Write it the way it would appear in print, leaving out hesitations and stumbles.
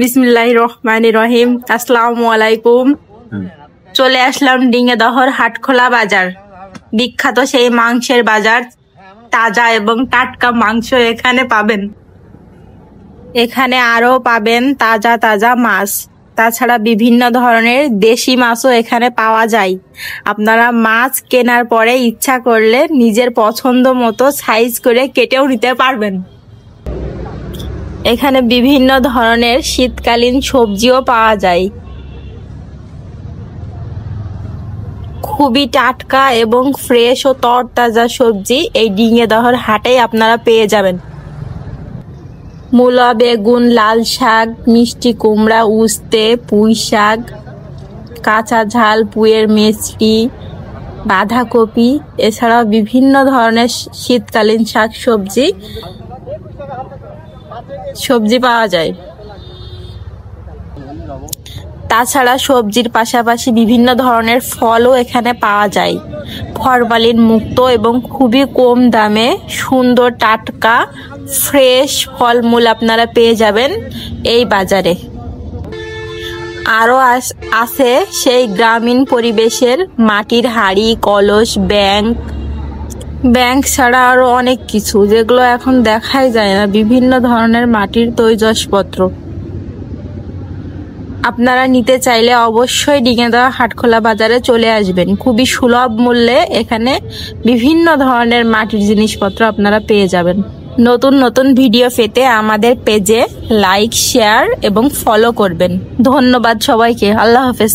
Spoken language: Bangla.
বিসমিল্লাহির রহমানির রহিম। আসসালামু আলাইকুম। চলে আসলাম ডিঙ্গেদহর হাটখোলা বাজার, বিখ্যাত সেই মাংসের বাজার। তাজা এবং টাটকা মাংস এখানে পাবেন। এখানে আরো পাবেন তাজা তাজা মাছ, তাছাড়া বিভিন্ন ধরনের দেশি মাছও এখানে পাওয়া যায়। আপনারা মাছ কেনার পরে ইচ্ছা করলে নিজের পছন্দ মতো সাইজ করে কেটেও নিতে পারবেন। এখানে বিভিন্ন ধরনের শীতকালীন সবজিও পাওয়া যায়। খুবই টাটকা এবং ফ্রেশ ও তরতাজা সবজি এই ডিঙ্গেদহর হাটেই আপনারা পেয়ে যাবেন। মূলা, বেগুন, লাল শাক, মিষ্টি কুমড়া, উস্তে, পুঁই শাক, কাঁচা ঝাল, পুঁইয়ের মিষ্টি, বাঁধাকপি, এছাড়াও বিভিন্ন ধরনের শীতকালীন শাক সবজি পাওয়া যায়। তাছাড়া সবজির পাশাপাশি বিভিন্ন ধরনের ফলও এখানে পাওয়া যায়। ফরমালিন মুক্ত এবং খুবই কম দামে সুন্দর টাটকা ফ্রেশ ফলমূল আপনারা পেয়ে যাবেন এই বাজারে। আরো আছে সেই গ্রামীণ পরিবেশের মাটির হাঁড়ি, কলস, ব্যাংক ছাড়া আরো অনেক কিছু, যেগুলো এখন দেখাই যায় না। বিভিন্ন ধরনের মাটির তৈজসপত্র আপনারা নিতে চাইলে অবশ্যই ডিঙ্গেদহ হাটখোলা বাজারে চলে আসবেন। খুবই সুলভ মূল্যে এখানে বিভিন্ন ধরনের মাটির জিনিসপত্র আপনারা পেয়ে যাবেন। নতুন নতুন ভিডিও পেতে আমাদের পেজে লাইক, শেয়ার এবং ফলো করবেন। ধন্যবাদ সবাইকে। আল্লাহ হাফেজ।